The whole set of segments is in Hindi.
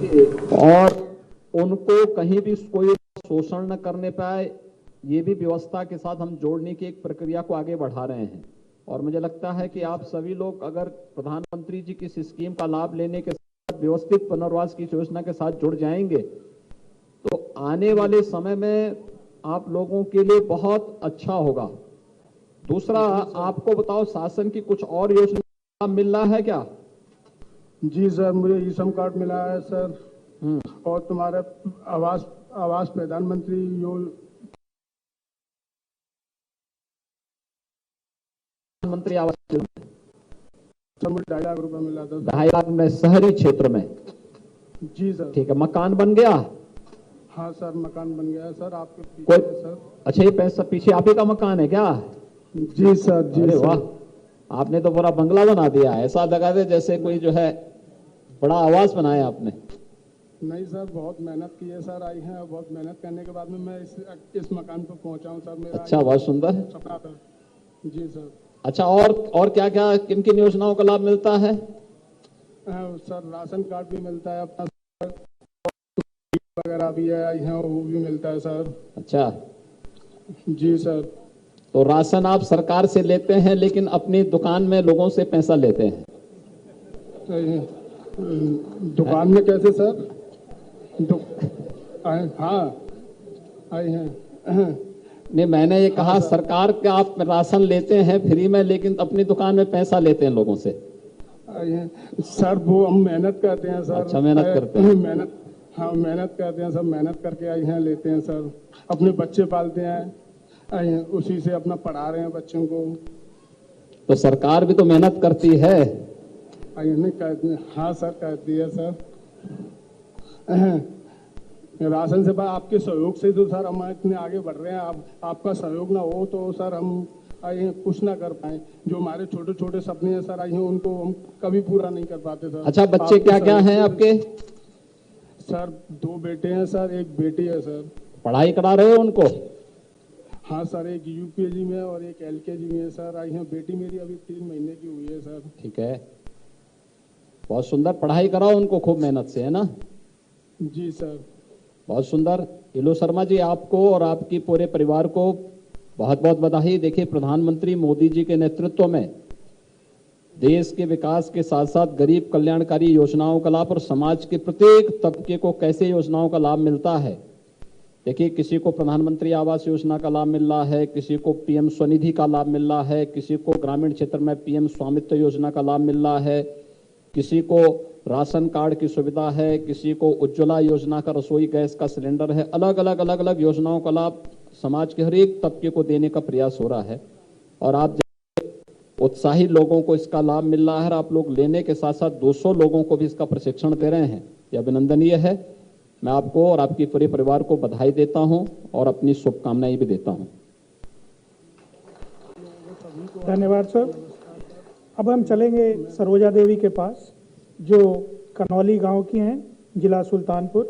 और उनको कहीं भी कोई शोषण न करने पाए, ये भी व्यवस्था के साथ हम जोड़ने की एक प्रक्रिया को आगे बढ़ा रहे हैं। और मुझे लगता है कि आप सभी लोग अगर प्रधानमंत्री जी की इस स्कीम का लाभ लेने के साथ व्यवस्थित पुनर्वास की योजना के साथ जुड़ जाएंगे तो आने वाले समय में आप लोगों के लिए बहुत अच्छा होगा। दूसरा, आपको बताओ, शासन की कुछ और योजना मिल रहा है क्या? जी सर, मुझे ई श्रम कार्ड मिला है सर। और तुम्हारे आवास प्रधानमंत्री मंत्री आवास सर, मुझे 2.5 लाख रुपए मिला था। 2.5 लाख में शहरी क्षेत्र में? जी सर। ठीक है, मकान बन गया? हाँ सर, मकान बन गया है सर, आपके पीछे कोई है सर। अच्छा, ये पैसा पीछे आप ही का मकान है क्या? जी सर, जी अरे सर। वाह, आपने तो पूरा बंगला बना दिया। ऐसा लगा दे जैसे कोई जो है बड़ा आवास बनाया आपने। नहीं सर, बहुत मेहनत की है सर, आई है। बहुत मेहनत करने के बाद में मैं इस मकान पर पहुंचा हूं सर। मेरा अच्छा, बहुत सुंदर सपना था। जी सर। अच्छा, और क्या क्या किन किन योजनाओं का लाभ मिलता है? सर, राशन कार्ड भी मिलता है अपना सर, वगैरह भी है, आई है, वो भी मिलता है सर। अच्छा, जी सर। तो राशन आप सरकार से लेते हैं लेकिन अपनी दुकान में लोगों से पैसा लेते हैं? दुकान में कैसे सर? हाँ, आई है। नहीं, मैंने ये कहा सरकार का आप राशन लेते हैं फ्री में लेकिन अपनी दुकान में पैसा लेते हैं लोगों से। सर, वो हम मेहनत करते हैं सर। अच्छा, मेहनत करते हैं। मेहनत, हाँ मेहनत करते हैं सर, मेहनत करके आई हैं, लेते हैं सर। अपने बच्चे पालते हैं, आई हैं, उसी से अपना पढ़ा रहे हैं बच्चों को। तो सरकार भी तो मेहनत करती है। आई नहीं कहती? हाँ सर, कहती है सर। राशन से आपके सहयोग से तो सर हम इतने आगे बढ़ रहे हैं। आपका सहयोग ना हो तो सर हम कुछ ना कर पाए। जो हमारे छोटे छोटे सपने हैं सर, आई हैं, उनको हम कभी पूरा नहीं कर पाते सर। अच्छा, बच्चे क्या क्या हैं आपके? सर, 2 बेटे हैं सर, 1 बेटी है सर। पढ़ाई करा रहे हो उनको? हाँ सर, एक यूकेजी में और एक एलकेजी में है सर, आई है। बेटी मेरी अभी 3 महीने की हुई है सर। ठीक है, बहुत सुंदर, पढ़ाई कराओ उनको खूब मेहनत से, है ना? जी सर। बहुत सुंदर। इलो शर्मा जी, आपको और आपकी पूरे परिवार को बहुत बहुत बधाई। देखिए, प्रधानमंत्री मोदी जी के नेतृत्व में देश के विकास के साथ साथ गरीब कल्याणकारी योजनाओं का लाभ और समाज के प्रत्येक तबके को कैसे योजनाओं का लाभ मिलता है। देखिए, किसी को प्रधानमंत्री आवास योजना का लाभ मिल रहा है, किसी को पीएम स्वनिधि का लाभ मिल रहा है, किसी को ग्रामीण क्षेत्र में पीएम स्वामित्व योजना का लाभ मिल रहा है, किसी को राशन कार्ड की सुविधा है, किसी को उज्ज्वला योजना का रसोई गैस का सिलेंडर है। अलग अलग योजनाओं का लाभ समाज के हर एक तबके को देने का प्रयास हो रहा है और आप उत्साही लोगों को इसका लाभ मिल रहा है। आप लोग लेने के साथ साथ 200 लोगों को भी इसका प्रशिक्षण दे रहे हैं, यह अभिनंदनीय है। मैं आपको और आपके पूरे परिवार को बधाई देता हूं और अपनी शुभकामनाएं भी देता हूं। धन्यवाद सर। अब हम चलेंगे सरोजा देवी के पास, जो कनौली गांव की हैं, जिला सुल्तानपुर,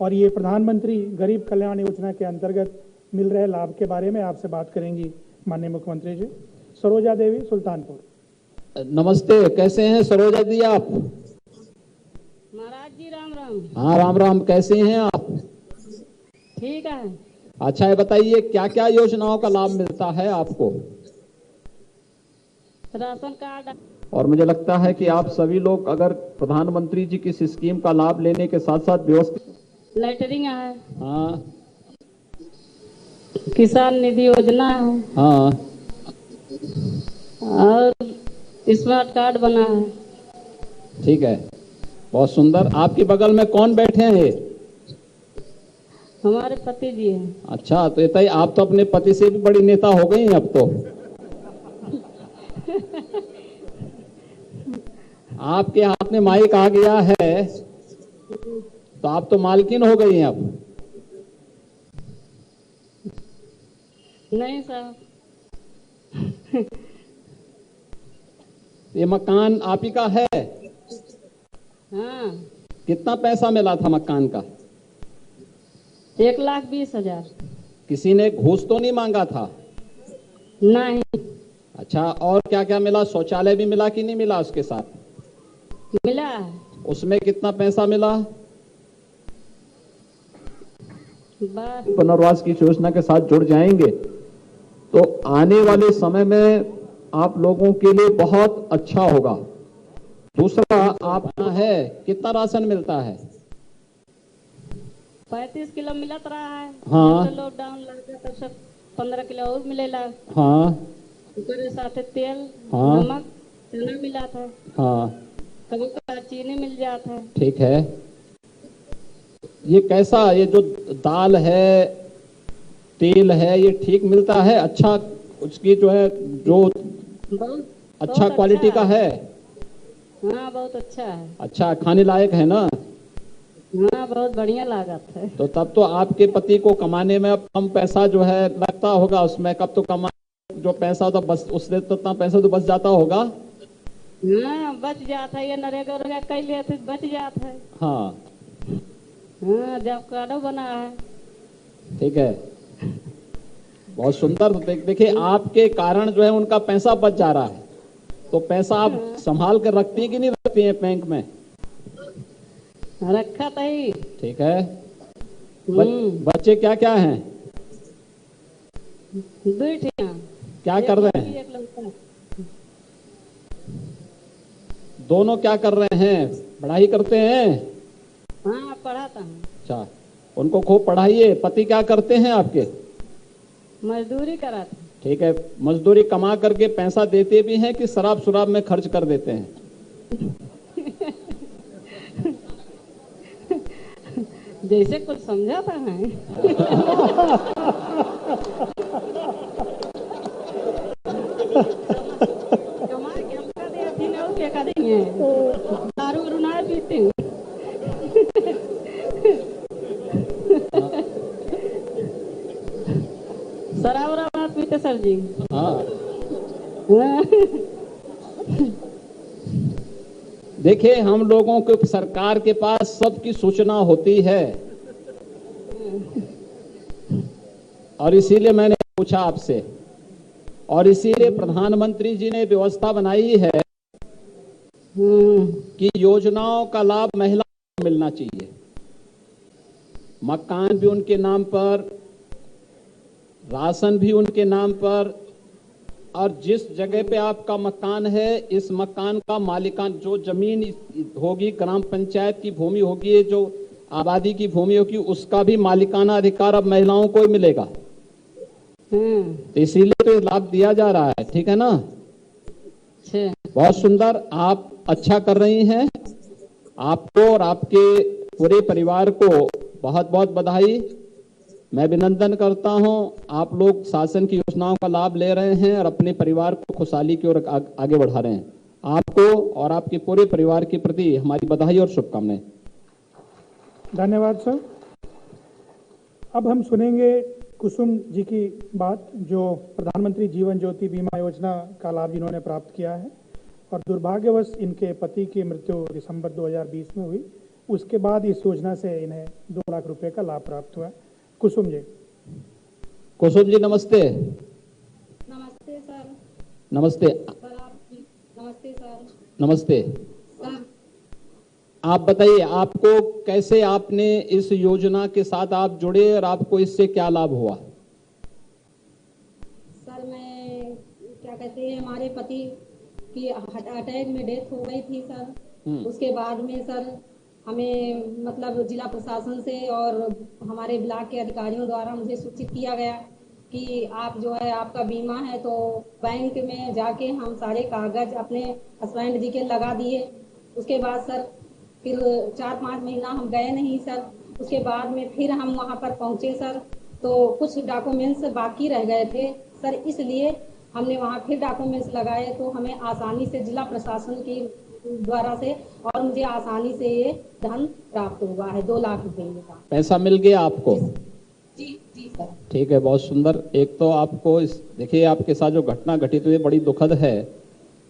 और ये प्रधानमंत्री गरीब कल्याण योजना के अंतर्गत मिल रहे लाभ के बारे में आपसे बात करेंगी माननीय मुख्यमंत्री जी। सरोजा देवी, सुल्तानपुर। नमस्ते, कैसे हैं सरोजा दी आप? महाराज जी राम राम। हाँ, राम राम। कैसे हैं आप? ठीक है। अच्छा, ये बताइए क्या क्या योजनाओं का लाभ मिलता है आपको? Ration card. और मुझे लगता है कि आप सभी लोग अगर प्रधानमंत्री जी की इस स्कीम का लाभ लेने के साथ साथ व्यवस्थित लेटरिंग है। हाँ, किसान निधि योजना है। हाँ, और स्मार्ट कार्ड बना है। ठीक है, बहुत सुंदर। आपके बगल में कौन बैठे हैं? हमारे पति जी हैं। अच्छा, तो ये आप तो अपने पति से भी बड़ी नेता हो गई हैं अब तो। आपके हाथ में माइक आ गया है तो आप तो मालकिन हो गई हैं अब। नहीं साहब। ये मकान आप ही का है? हाँ। कितना पैसा मिला था मकान का? 1,20,000। किसी ने घूस तो नहीं मांगा था? नहीं। अच्छा, और क्या क्या मिला? शौचालय भी मिला कि नहीं मिला उसके साथ? मिला है। उसमें कितना पैसा मिला? बस पुनर्वास की योजना के साथ जुड़ जाएंगे तो आने वाले समय में आप लोगों के लिए बहुत अच्छा होगा। दूसरा, आपका है कितना राशन मिलता है? 35 किलो मिलत रहा है। हाँ। जब से लॉकडाउन लग गया तब से 15 किलो और मिलेला। हाँ ओकरे साथे तेल, हाँ। नमक, चना मिला था। हाँ कभी कभार चीनी मिल जाता है। ठीक है। ये कैसा, ये जो दाल है, तेल है, ये ठीक मिलता है? अच्छा, उसकी जो है जो बहुत अच्छा बहुत क्वालिटी का है? हाँ, बहुत अच्छा है। अच्छा, खाने लायक है ना? हाँ, बहुत बढ़िया लागत है। तो तब तो आपके पति को कमाने में अब कम पैसा जो है लगता होगा उसमें। कब तो कमा जो पैसा तो बस उससे तो इतना पैसा तो बच जाता होगा। हाँ, बच जाता है। ये नरेगा वरेगा कई लिए थे, बच जाता है। हाँ हाँ, जब कार्डो बना है। ठीक है, बहुत सुंदर। तो देखिए आपके कारण जो है उनका पैसा बच जा रहा है। तो पैसा आप संभाल कर रखती है कि नहीं रखती है बैंक में? रखा था ही। ठीक है। बच्चे क्या क्या हैं? दो ठिया। क्या कर रहे हैं? एक लड़का। दोनों क्या कर रहे हैं? पढ़ाई करते हैं? हाँ, पढ़ाता हूँ। अच्छा, उनको खूब पढ़ाइए। पति क्या करते हैं आपके? मजदूरी कराता। ठीक है। मजदूरी कमा करके पैसा देते भी हैं कि शराब शराब में खर्च कर देते हैं? जैसे कुछ समझाता है। कमा के हमका दे थी ना, उसके का देंगे। दारू वारू ना पीते। शराब वराब ना पीते सर जी। हाँ। देखिए, हम लोगों को सरकार के पास सबकी सूचना होती है और इसीलिए मैंने पूछा आपसे, और इसीलिए प्रधानमंत्री जी ने व्यवस्था बनाई है कि योजनाओं का लाभ महिलाओं को मिलना चाहिए। मकान भी उनके नाम पर, राशन भी उनके नाम पर, और जिस जगह पे आपका मकान है इस मकान का मालिकान जो जमीन होगी, ग्राम पंचायत की भूमि होगी, जो आबादी की भूमि होगी, उसका भी मालिकाना अधिकार अब महिलाओं को ही मिलेगा। तो इसीलिए तो लाभ दिया जा रहा है। ठीक है ना? बहुत सुंदर, आप अच्छा कर रही हैं। आपको और आपके पूरे परिवार को बहुत बहुत बधाई। मैं अभिनंदन करता हूं। आप लोग शासन की योजनाओं का लाभ ले रहे हैं और अपने परिवार को खुशहाली की ओर आगे बढ़ा रहे हैं। आपको और आपके पूरे परिवार के प्रति हमारी बधाई और शुभकामनाएं। धन्यवाद सर। अब हम सुनेंगे कुसुम जी की बात, जो प्रधानमंत्री जीवन ज्योति बीमा योजना का लाभ जिन्होंने प्राप्त किया है और दुर्भाग्यवश इनके पति की मृत्यु दिसंबर 2020 में हुई। उसके बाद इस योजना से इन्हें 2 लाख रुपए का लाभ प्राप्त हुआ। कुसुम जी। कुसुम जी नमस्ते। नमस्ते सर। नमस्ते। नमस्ते सर। नमस्ते। सर, आप बताइए, आपको कैसे, आपने इस योजना के साथ आप जुड़े और आपको इससे क्या लाभ हुआ? सर, मैं क्या कहते हैं, हमारे पति की अटैक में डेथ हो गई थी सर। उसके बाद में सर हमें मतलब जिला प्रशासन से और हमारे ब्लॉक के अधिकारियों द्वारा मुझे सूचित किया गया कि आप जो है, आपका बीमा है। तो बैंक में जाके हम सारे कागज अपने हस्बैंड जी के लगा दिए। उसके बाद सर फिर 4-5 महीना हम गए नहीं सर। उसके बाद में फिर हम वहाँ पर पहुँचे सर, तो कुछ डॉक्यूमेंट्स बाकी रह गए थे सर, इसलिए हमने वहाँ फिर डॉक्यूमेंट्स लगाए तो हमें आसानी से जिला प्रशासन की द्वारा से और मुझे आसानी से ये धन प्राप्त हुआ है, 2 लाख रुपए का पैसा मिल गया आपको? जी जी सर। ठीक है, बहुत सुंदर। एक तो आपको देखिए, आपके साथ जो घटना घटित हुई बड़ी दुखद है,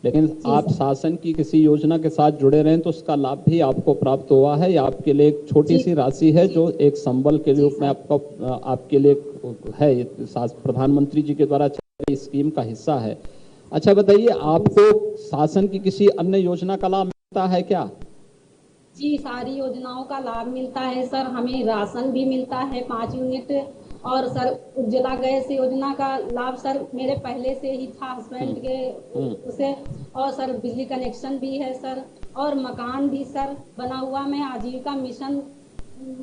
लेकिन आप शासन की किसी योजना के साथ जुड़े रहे तो उसका लाभ भी आपको प्राप्त हुआ है। ये आपके लिए एक छोटी सी राशि है जो एक संबल के रूप में आपके लिए है, प्रधानमंत्री जी के द्वारा चलाई स्कीम का हिस्सा है। अच्छा बताइए, आपको शासन की किसी अन्य योजना का लाभ मिलता है क्या? जी सारी योजनाओं का लाभ मिलता है सर, हमें राशन भी मिलता है 5 यूनिट, और सर उज्ज्वला गैस योजना का लाभ सर मेरे पहले से ही था हस्बैंड के उसे, और सर बिजली कनेक्शन भी है सर, और मकान भी सर बना हुआ। मैं आजीविका मिशन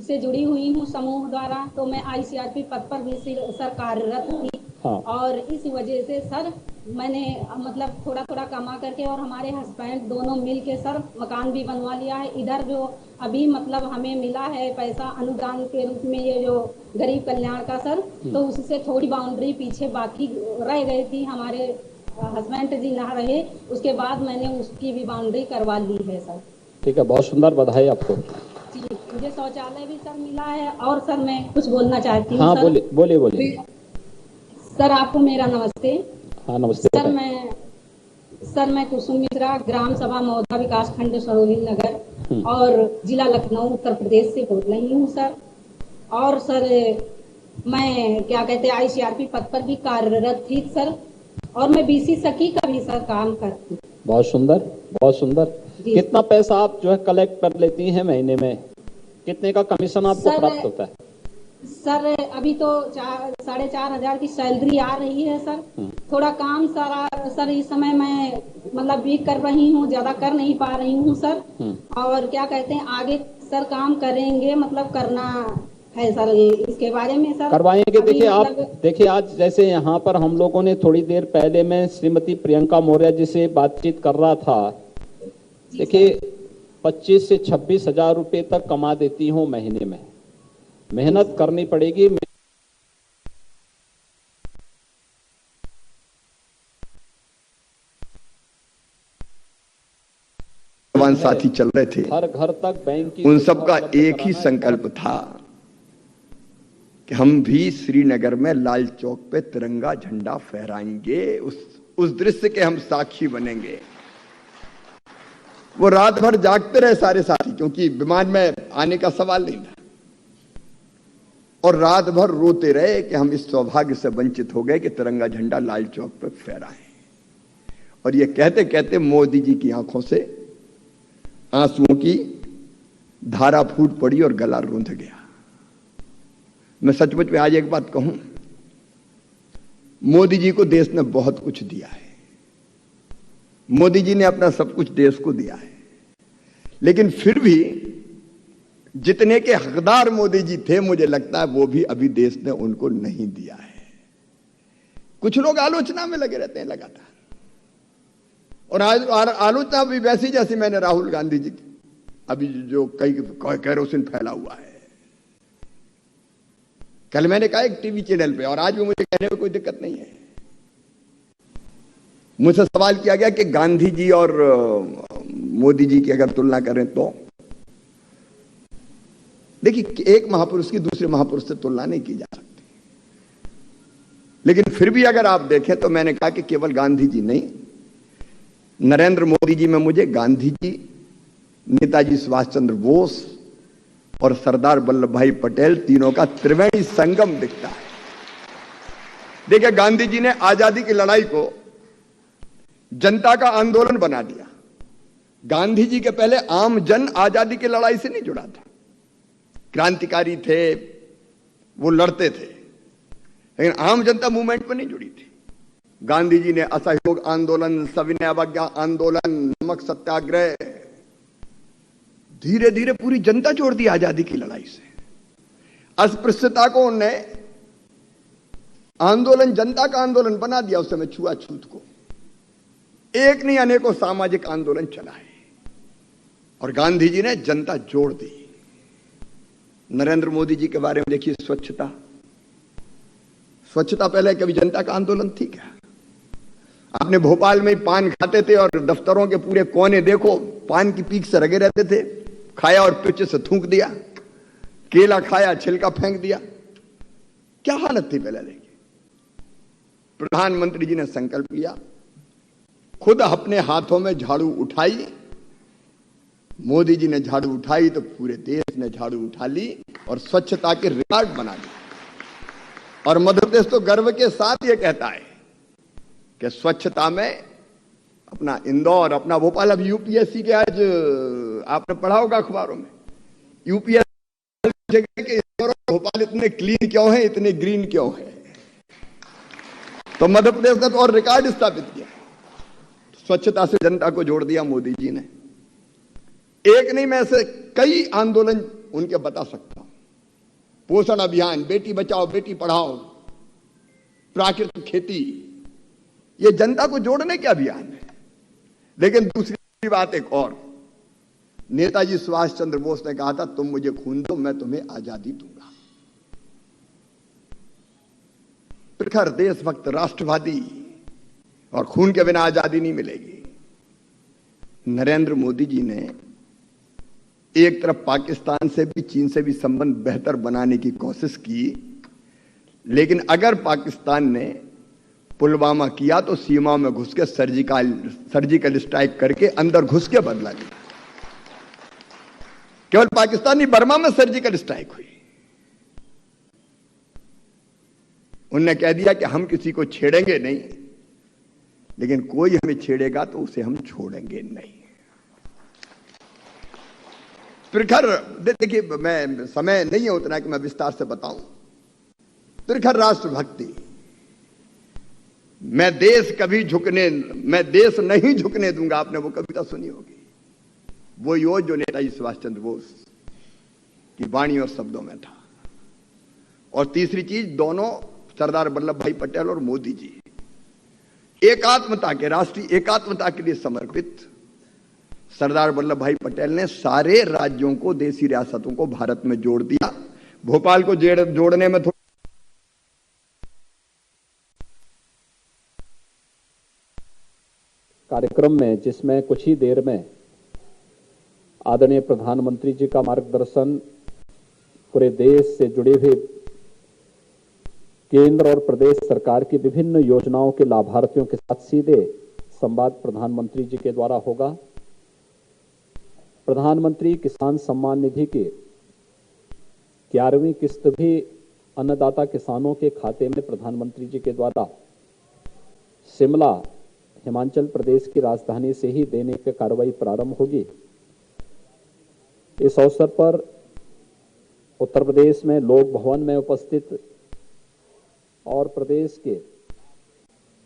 से जुड़ी हुई हूँ समूह द्वारा, तो मैं आईसीआरपी पद पर भी सर कार्यरत थी। हाँ। और इस वजह से सर मैंने मतलब थोड़ा थोड़ा कमा करके और हमारे हस्बैंड दोनों मिल के सर मकान भी बनवा लिया है। इधर जो अभी मतलब हमें मिला है पैसा अनुदान के रूप में, ये जो गरीब कल्याण का सर, तो उससे थोड़ी बाउंड्री पीछे बाकी रह गई थी, हमारे हस्बैंड जी ना रहे, उसके बाद मैंने उसकी भी बाउंड्री करवा ली है सर। ठीक है, बहुत सुंदर, बधाई आपको। जी मुझे शौचालय भी सर मिला है। और सर मैं कुछ बोलना चाहती हूँ। हाँ, सर बोलिए। सर आपको मेरा नमस्ते। हाँ नमस्ते। सर मैं कुसुम मिश्रा, ग्राम सभा मौदा विकास खंड सरोजिनी नगर और जिला लखनऊ उत्तर प्रदेश से बोल रही हूँ सर। और सर मैं क्या कहते हैं आईसीआरपी पद पर भी कार्यरत थी सर, और मैं बीसी सखी का भी सर काम करती हूँ। बहुत सुंदर। कितना पैसा आप जो है कलेक्ट कर लेती हैं महीने में? कितने का कमीशन आपको प्राप्त होता है? सर अभी तो 4,500 की सैलरी आ रही है सर। थोड़ा काम सर इस समय मैं मतलब भी कर रही हूँ, ज्यादा कर नहीं पा रही हूँ सर। और क्या कहते हैं आगे सर काम करेंगे, मतलब करना है सर, इसके बारे में सर करवाएंगे। देखिए आज जैसे यहाँ पर हम लोगों ने थोड़ी देर पहले मैं श्रीमती प्रियंका मौर्य जी से बातचीत कर रहा था। देखिए 25 से 26 हजार रुपए तक कमा देती हूँ महीने में, मेहनत करनी पड़ेगी। साथी चल रहे थे, हर घर तक बैंक की, उन सबका एक ही संकल्प था कि हम भी श्रीनगर में लाल चौक पे तिरंगा झंडा फहराएंगे, उस दृश्य के हम साक्षी बनेंगे। वो रात भर जागते रहे सारे साथी, क्योंकि विमान में आने का सवाल नहीं था, और रात भर रोते रहे कि हम इस सौभाग्य से वंचित हो गए कि तिरंगा झंडा लाल चौक पर फहराएं। और ये कहते कहते मोदी जी की आंखों से आंसुओं की धारा फूट पड़ी और गला रूंध गया। मैं सचमुच में आज एक बात कहूं, मोदी जी को देश ने बहुत कुछ दिया है, मोदी जी ने अपना सब कुछ देश को दिया है, लेकिन फिर भी जितने के हकदार मोदी जी थे, मुझे लगता है वो भी अभी देश ने उनको नहीं दिया है। कुछ लोग आलोचना में लगे रहते हैं लगातार, और आज आलोचना भी वैसी जैसी मैंने राहुल गांधी जी की अभी जो कई कैरोसिन फैला हुआ है। कल मैंने कहा एक टीवी चैनल पे, और आज भी मुझे कहने में कोई दिक्कत नहीं है, मुझसे सवाल किया गया कि गांधी जी और मोदी जी की अगर तुलना करें तो, देखिए एक महापुरुष की दूसरे महापुरुष से तुलना नहीं की जा सकती, लेकिन फिर भी अगर आप देखें तो मैंने कहा कि केवल गांधी जी नहीं, नरेंद्र मोदी जी में मुझे गांधी जी, नेताजी सुभाष चंद्र बोस और सरदार वल्लभ भाई पटेल तीनों का त्रिवेणी संगम दिखता है। देखिए गांधी जी ने आजादी की लड़ाई को जनता का आंदोलन बना दिया। गांधी जी के पहले आम जन आजादी की लड़ाई से नहीं जुड़ा था, क्रांतिकारी थे, वो लड़ते थे, लेकिन आम जनता मूवमेंट में नहीं जुड़ी थी। गांधी जी ने असहयोग आंदोलन, सविनय अवज्ञा आंदोलन, नमक सत्याग्रह, धीरे धीरे पूरी जनता जोड़ दी आजादी की लड़ाई से। अस्पृश्यता को उन्होंने आंदोलन, जनता का आंदोलन बना दिया। उस समय छुआछूत को एक नहीं अनेकों सामाजिक आंदोलन चलाए, और गांधी जी ने जनता जोड़ दी। नरेंद्र मोदी जी के बारे में देखिए, स्वच्छता पहले कभी जनता का आंदोलन थी क्या? आपने भोपाल में पान खाते थे और दफ्तरों के पूरे कोने देखो पान की पीक से लगे रहते थे, खाया और पिच से थूक दिया, केला खाया छिलका फेंक दिया, क्या हालत थी पहले देखिए। प्रधानमंत्री जी ने संकल्प लिया, खुद अपने हाथों में झाड़ू उठाई, मोदी जी ने झाड़ू उठाई तो पूरे देश ने झाड़ू उठा ली और स्वच्छता के रिकॉर्ड बना दिए। और मध्य प्रदेश तो गर्व के साथ ये कहता है कि स्वच्छता में अपना इंदौर, अपना भोपाल, अब यूपीएससी के आज आपने पढ़ा होगा अखबारों में, यूपीएस के भोपाल इतने क्लीन क्यों है, इतने ग्रीन क्यों है। तो मध्य प्रदेश का तो और रिकॉर्ड स्थापित किया। स्वच्छता से जनता को जोड़ दिया मोदी जी ने। एक नहीं, मैं ऐसे कई आंदोलन उनके बता सकता हूं। पोषण अभियान, बेटी बचाओ बेटी पढ़ाओ, प्राकृतिक खेती, ये जनता को जोड़ने के अभियान है। लेकिन दूसरी बात एक और, नेताजी सुभाष चंद्र बोस ने कहा था, तुम मुझे खून दो मैं तुम्हें आजादी दूंगा। प्रखर देशभक्त, राष्ट्रवादी, और खून के बिना आजादी नहीं मिलेगी। नरेंद्र मोदी जी ने एक तरफ पाकिस्तान से भी, चीन से भी संबंध बेहतर बनाने की कोशिश की, लेकिन अगर पाकिस्तान ने पुलवामा किया तो सीमा में घुस के सर्जिकल स्ट्राइक करके अंदर घुस के बदला लिया। केवल पाकिस्तान नहीं, बर्मा में सर्जिकल स्ट्राइक हुई। उनने कह दिया कि हम किसी को छेड़ेंगे नहीं, लेकिन कोई हमें छेड़ेगा तो उसे हम छोड़ेंगे नहीं। प्रखर, देखिए मैं समय नहीं है उतना कि मैं विस्तार से बताऊं। प्रखर राष्ट्रभक्ति, मैं देश नहीं झुकने दूंगा। आपने वो कविता सुनी होगी, वो यो जो नेताजी सुभाष चंद्र बोस की वाणी और शब्दों में था। और तीसरी चीज, दोनों सरदार वल्लभ भाई पटेल और मोदी जी एकात्मता के, राष्ट्रीय एकात्मता के लिए समर्पित। सरदार वल्लभ भाई पटेल ने सारे राज्यों को, देशी रियासतों को भारत में जोड़ दिया। भोपाल को जोड़ने में कार्यक्रम में, जिसमें कुछ ही देर में आदरणीय प्रधानमंत्री जी का मार्गदर्शन, पूरे देश से जुड़े हुए केंद्र और प्रदेश सरकार की विभिन्न योजनाओं के लाभार्थियों के साथ सीधे संवाद प्रधानमंत्री जी के द्वारा होगा। प्रधानमंत्री किसान सम्मान निधि की 11वीं किस्त भी अन्नदाता किसानों के खाते में प्रधानमंत्री जी के द्वारा शिमला, हिमाचल प्रदेश की राजधानी से ही देने की कार्रवाई प्रारंभ होगी। इस अवसर पर उत्तर प्रदेश में लोक भवन में उपस्थित और प्रदेश के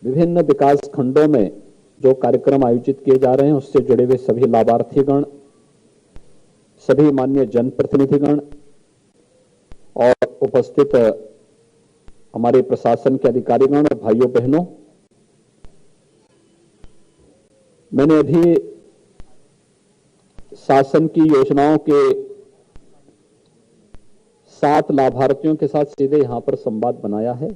विभिन्न विकास खंडों में जो कार्यक्रम आयोजित किए जा रहे हैं, उससे जुड़े हुए सभी लाभार्थीगण, सभी माननीय जनप्रतिनिधिगण और उपस्थित हमारे प्रशासन के अधिकारीगण और भाइयों बहनों, मैंने अभी शासन की योजनाओं के 7 लाभार्थियों के साथ सीधे यहां पर संवाद बनाया है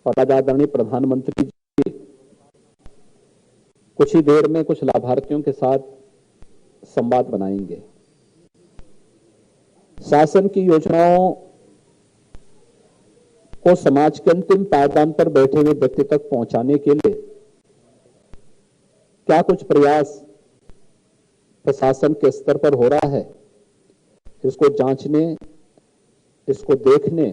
और आज आदरणीय प्रधानमंत्री जी कुछ ही देर में कुछ लाभार्थियों के साथ संवाद बनाएंगे। शासन की योजनाओं को समाज के अंतिम पायदान पर बैठे हुए व्यक्ति तक पहुंचाने के लिए क्या कुछ प्रयास प्रशासन के स्तर पर हो रहा है, इसको जांचने, इसको देखने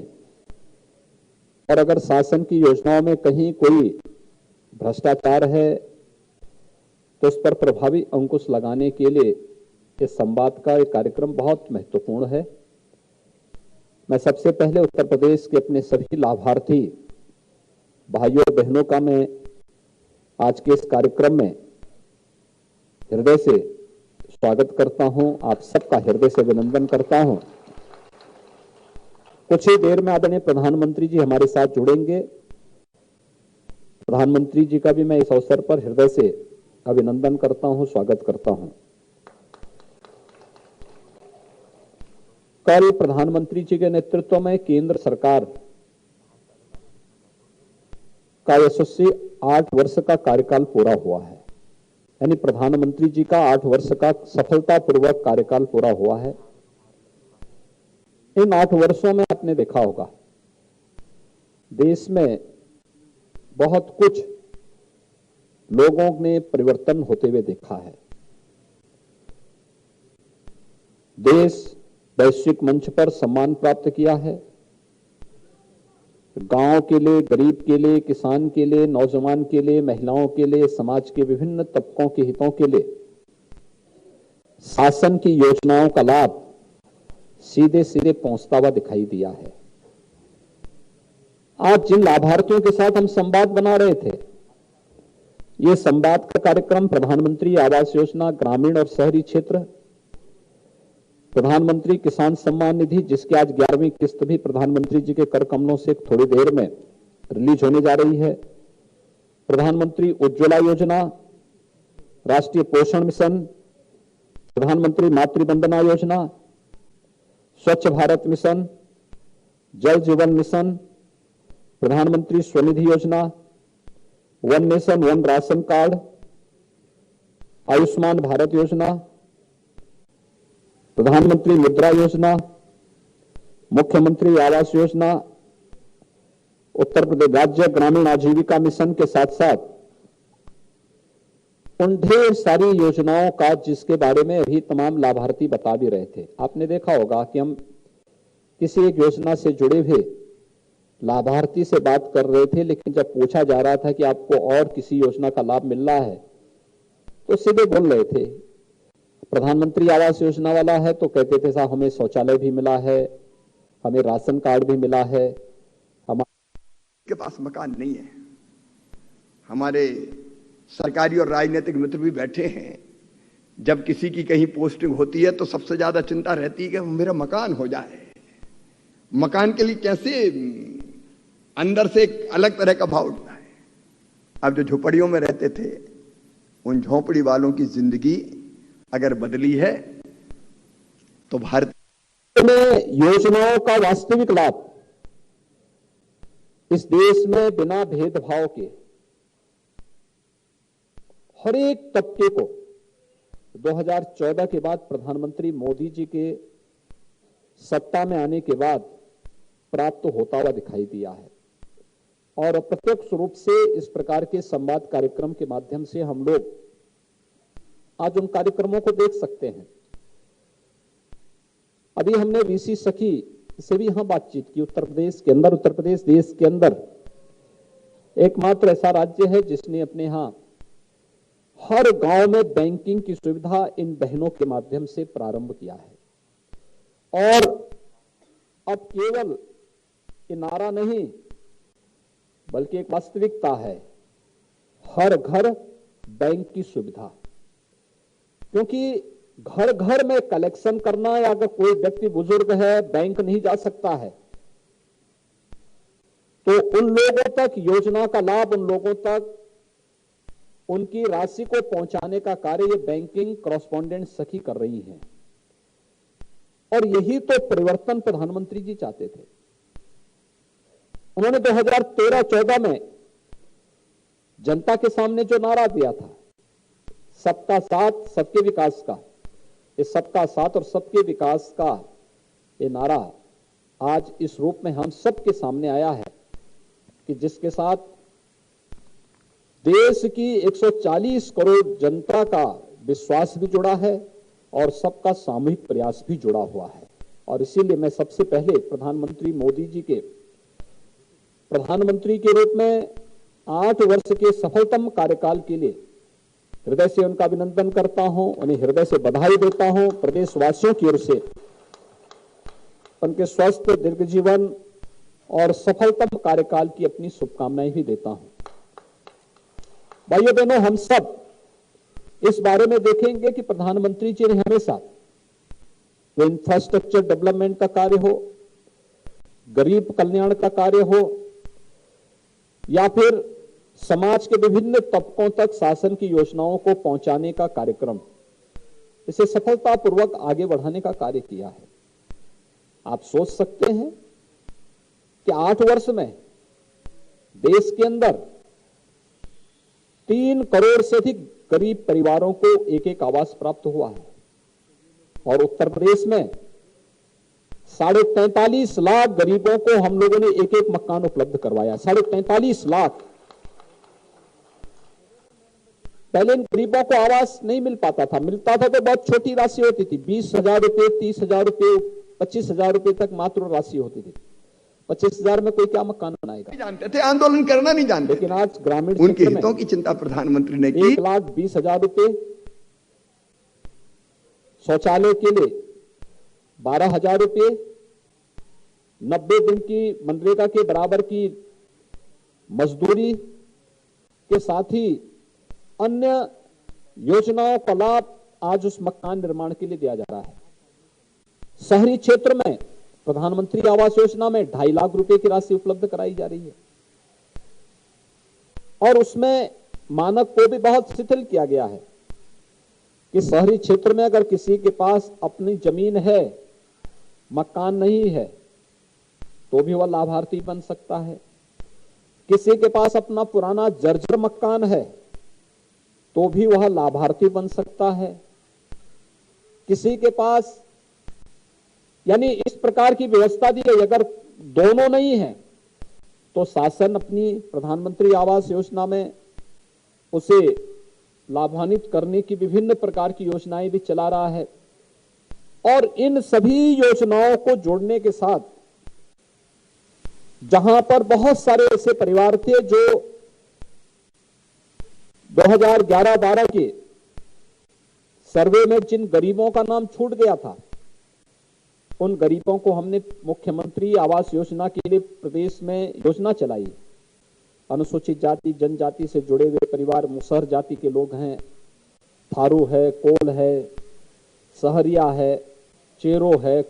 और अगर शासन की योजनाओं में कहीं कोई भ्रष्टाचार है तो उस पर प्रभावी अंकुश लगाने के लिए इस संवाद का एक कार्यक्रम बहुत महत्वपूर्ण है। मैं सबसे पहले उत्तर प्रदेश के अपने सभी लाभार्थी भाइयों और बहनों का मैं आज के इस कार्यक्रम में हृदय से स्वागत करता हूं, आप सबका हृदय से अभिनंदन करता हूं। कुछ ही देर में आदरणीय प्रधानमंत्री जी हमारे साथ जुड़ेंगे। प्रधानमंत्री जी का भी मैं इस अवसर पर हृदय से अभिनंदन करता हूं, स्वागत करता हूं। कल प्रधानमंत्री जी के नेतृत्व में केंद्र सरकार का यशस्वी 8 वर्ष का कार्यकाल पूरा हुआ है, यानी प्रधानमंत्री जी का 8 वर्ष का सफलतापूर्वक कार्यकाल पूरा हुआ है। इन 8 वर्षों में आपने देखा होगा देश में बहुत कुछ लोगों ने परिवर्तन होते हुए देखा है। देश वैश्विक मंच पर सम्मान प्राप्त किया है। गांव के लिए, गरीब के लिए, किसान के लिए, नौजवान के लिए, महिलाओं के लिए, समाज के विभिन्न तबकों के हितों के लिए शासन की योजनाओं का लाभ सीधे सीधे पहुंचता हुआ दिखाई दिया है। आज जिन लाभार्थियों के साथ हम संवाद बना रहे थे, ये संवाद का कार्यक्रम प्रधानमंत्री आवास योजना ग्रामीण और शहरी क्षेत्र, प्रधानमंत्री किसान सम्मान निधि, जिसकी आज 11वीं किस्त भी प्रधानमंत्री जी के कर कमलों से थोड़ी देर में रिलीज होने जा रही है, प्रधानमंत्री उज्ज्वला योजना, राष्ट्रीय पोषण मिशन, प्रधानमंत्री मातृ वंदना योजना, स्वच्छ भारत मिशन, जल जीवन मिशन, प्रधानमंत्री स्वनिधि योजना, one nation one ration card, Ayushman Bharat योजना, प्रधानमंत्री मुद्रा योजना, मुख्यमंत्री आवास योजना, उत्तर प्रदेश राज्य ग्रामीण आजीविका मिशन के साथ साथ उन ढेर सारी योजनाओं का जिसके बारे में अभी तमाम लाभार्थी बता भी रहे थे। आपने देखा होगा कि हम किसी एक योजना से जुड़े हुए लाभार्थी से बात कर रहे थे, लेकिन जब पूछा जा रहा था कि आपको और किसी योजना का लाभ मिल रहा है तो सीधे बोल रहे थे। प्रधानमंत्री आवास योजना वाला है तो कहते थे साहब हमें शौचालय भी मिला है, हमें राशन कार्ड भी मिला है, हमारे पास मकान नहीं है। हमारे सरकारी और राजनीतिक मित्र भी बैठे हैं। जब किसी की कहीं पोस्टिंग होती है तो सबसे ज्यादा चिंता रहती है कि मेरा मकान हो जाए। मकान के लिए कैसे अंदर से एक अलग तरह का भाव उठता है। अब जो झोपड़ियों में रहते थे, उन झोपड़ी वालों की जिंदगी अगर बदली है तो भारत में योजनाओं का वास्तविक लाभ इस देश में बिना भेदभाव के हर एक तबके को 2014 के बाद प्रधानमंत्री मोदी जी के सत्ता में आने के बाद प्राप्त होता हुआ दिखाई दिया है। और प्रत्यक्ष रूप से इस प्रकार के संवाद कार्यक्रम के माध्यम से हम लोग आज उन कार्यक्रमों को देख सकते हैं। अभी हमने वीसी सखी से भी यहां बातचीत की। उत्तर प्रदेश देश के अंदर एकमात्र ऐसा राज्य है जिसने अपने यहां हर गांव में बैंकिंग की सुविधा इन बहनों के माध्यम से प्रारंभ किया है। और अब केवल ये नारा नहीं बल्कि एक वास्तविकता है, हर घर बैंक की सुविधा। क्योंकि घर घर में कलेक्शन करना, या अगर कोई व्यक्ति बुजुर्ग है बैंक नहीं जा सकता है तो उन लोगों तक योजना का लाभ, उन लोगों तक उनकी राशि को पहुंचाने का कार्य ये बैंकिंग कॉरेस्पॉन्डेंट सखी कर रही हैं। और यही तो परिवर्तन प्रधानमंत्री जी चाहते थे। उन्होंने 2013-14 में जनता के सामने जो नारा दिया था, सबका साथ सबके विकास का, इस सबका साथ और सबके विकास का ये नारा आज इस रूप में हम सबके सामने आया है कि जिसके साथ देश की 140 करोड़ जनता का विश्वास भी जुड़ा है और सबका सामूहिक प्रयास भी जुड़ा हुआ है। और इसीलिए मैं सबसे पहले प्रधानमंत्री मोदी जी के प्रधानमंत्री के रूप में 8 वर्ष के सफलतम कार्यकाल के लिए हृदय से उनका अभिनंदन करता हूं, उन्हें हृदय से बधाई देता हूं। प्रदेशवासियों की ओर से उनके स्वस्थ दीर्घ जीवन और सफलतम कार्यकाल की अपनी शुभकामनाएं भी देता हूं। भाइयों बहनों, हम सब इस बारे में देखेंगे कि प्रधानमंत्री जी ने हमेशा तो इंफ्रास्ट्रक्चर डेवलपमेंट का कार्य हो, गरीब कल्याण का कार्य हो, या फिर समाज के विभिन्न तबकों तक शासन की योजनाओं को पहुंचाने का कार्यक्रम, इसे सफलतापूर्वक आगे बढ़ाने का कार्य किया है। आप सोच सकते हैं कि 8 वर्ष में देश के अंदर 3 करोड़ से अधिक गरीब परिवारों को एक एक आवास प्राप्त हुआ है। और उत्तर प्रदेश में 43.5 लाख गरीबों को हम लोगों ने एक एक मकान उपलब्ध करवाया। 43.5 लाख। पहले इन गरीबों को आवास नहीं मिल पाता था, मिलता था तो बहुत छोटी राशि होती थी, 20,000 रुपए, 30,000 रुपए, 25,000 रुपए तक मात्र राशि होती थी। 25,000 में कोई क्या मकान बनाएगा? जानते थे, आंदोलन करना नहीं जानते। लेकिन आज ग्रामीण उनके हितों की चिंता प्रधानमंत्री ने की। 1,20,000 रुपए शौचालय के लिए 12,000 रुपये, 90 दिन की मनरेगा के बराबर की मजदूरी के साथ ही अन्य योजनाओं का लाभ आज उस मकान निर्माण के लिए दिया जा रहा है। शहरी क्षेत्र में प्रधानमंत्री आवास योजना में 2.5 लाख रुपए की राशि उपलब्ध कराई जा रही है और उसमें मानक को भी बहुत शिथिल किया गया है कि शहरी क्षेत्र में अगर किसी के पास अपनी जमीन है, मकान नहीं है, तो भी वह लाभार्थी बन सकता है। किसी के पास अपना पुराना जर्जर मकान है तो भी वह लाभार्थी बन सकता है। किसी के पास, यानी इस प्रकार की व्यवस्था दी गई। अगर दोनों नहीं है तो शासन अपनी प्रधानमंत्री आवास योजना में उसे लाभान्वित करने की विभिन्न प्रकार की योजनाएं भी चला रहा है। और इन सभी योजनाओं को जोड़ने के साथ जहां पर बहुत सारे ऐसे परिवार थे जो 2011-12 के सर्वे में जिन गरीबों का नाम छूट गया था, उन गरीबों को हमने मुख्यमंत्री आवास योजना के लिए प्रदेश में योजना चलाई। अनुसूचित जाति जनजाति से जुड़े हुए परिवार, मुसहर जाति के लोग हैं, थारू है, कोल है, सहरिया है, चेरो है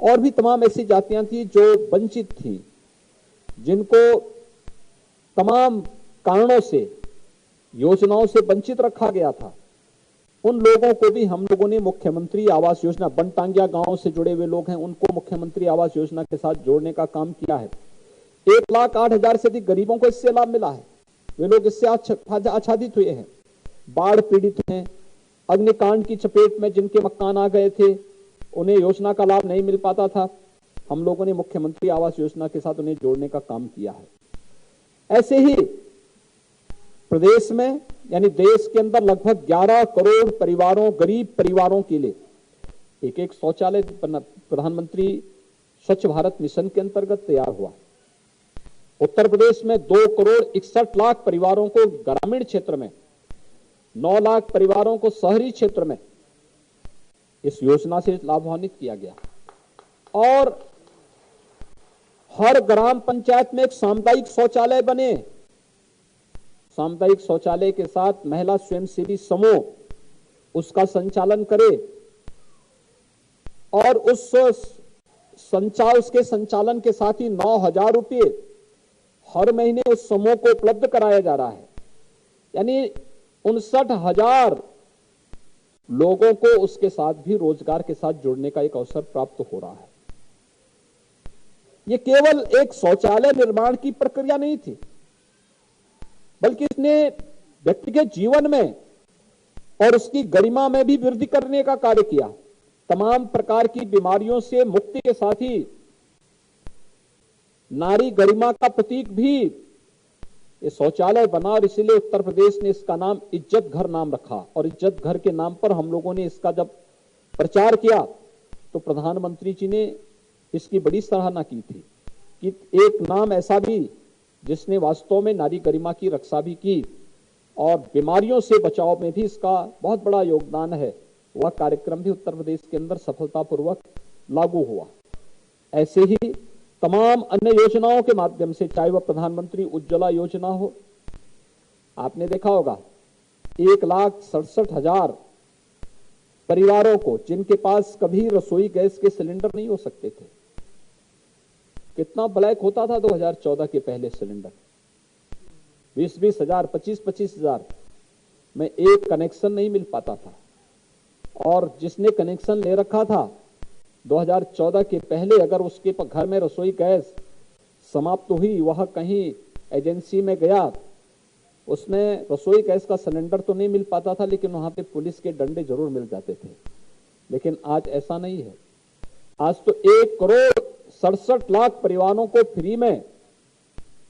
और भी तमाम ऐसी जातियां थी जो वंचित थी, जिनको तमाम कारणों से योजनाओं से वंचित रखा गया था। उन लोगों को भी हम लोगों ने मुख्यमंत्री आवास योजना, बनटांगिया गांव से जुड़े हुए लोग हैं, उनको मुख्यमंत्री आवास योजना के साथ जोड़ने का काम किया है। 1,08,000 से अधिक गरीबों को इससे लाभ मिला है। वे लोग इससे आच्छादित हुए हैं। बाढ़ पीड़ित हैं, अग्निकांड की चपेट में जिनके मकान आ गए थे, उन्हें योजना का लाभ नहीं मिल पाता था, हम लोगों ने मुख्यमंत्री आवास योजना के साथ उन्हें जोड़ने का काम किया है। ऐसे ही प्रदेश में, यानी देश के अंदर लगभग 11 करोड़ परिवारों, गरीब परिवारों के लिए एक शौचालय प्रधानमंत्री स्वच्छ भारत मिशन के अंतर्गत तैयार हुआ। उत्तर प्रदेश में 2 करोड़ 61 लाख परिवारों को ग्रामीण क्षेत्र में, 9 लाख परिवारों को शहरी क्षेत्र में इस योजना से लाभान्वित किया गया। और हर ग्राम पंचायत में एक सामुदायिक शौचालय बने। सामुदायिक शौचालय के साथ महिला स्वयंसेवी समूह उसका संचालन करे और उसके संचालन के साथ ही 9,000 रुपये हर महीने उस समूह को उपलब्ध कराया जा रहा है। यानी 59,000 लोगों को उसके साथ भी रोजगार के साथ जुड़ने का एक अवसर प्राप्त हो रहा है। ये केवल एक शौचालय निर्माण की प्रक्रिया नहीं थी, बल्कि इसने व्यक्ति के जीवन में और उसकी गरिमा में भी वृद्धि करने का कार्य किया। तमाम प्रकार की बीमारियों से मुक्ति के साथ ही नारी गरिमा का प्रतीक भी ये शौचालय बना और इसीलिए उत्तर प्रदेश ने इसका नाम इज्जत घर नाम रखा। और इज्जत घर के नाम पर हम लोगों ने इसका जब प्रचार किया तो प्रधानमंत्री जी ने इसकी बड़ी सराहना की थी कि एक नाम ऐसा भी जिसने वास्तव में नारी गरिमा की रक्षा भी की और बीमारियों से बचाव में भी इसका बहुत बड़ा योगदान है, वह कार्यक्रम भी उत्तर प्रदेश के अंदर सफलतापूर्वक लागू हुआ। ऐसे ही तमाम अन्य योजनाओं के माध्यम से, चाहे वह प्रधानमंत्री उज्ज्वला योजना हो, आपने देखा होगा 1,67,000 परिवारों को जिनके पास कभी रसोई गैस के सिलेंडर नहीं हो सकते थे। कितना ब्लैक होता था 2014 के पहले सिलेंडर, 20-20 हजार, 25-25 हजार में एक कनेक्शन नहीं मिल पाता था। और जिसने कनेक्शन ले रखा था 2014 के पहले, अगर उसके घर में रसोई गैस समाप्त हुई, वह कहीं एजेंसी में गया, उसमें रसोई गैस का सिलेंडर तो नहीं मिल पाता था, लेकिन वहां पे पुलिस के डंडे जरूर मिल जाते थे। लेकिन आज ऐसा नहीं है। आज तो 1,67,00,000 परिवारों को फ्री में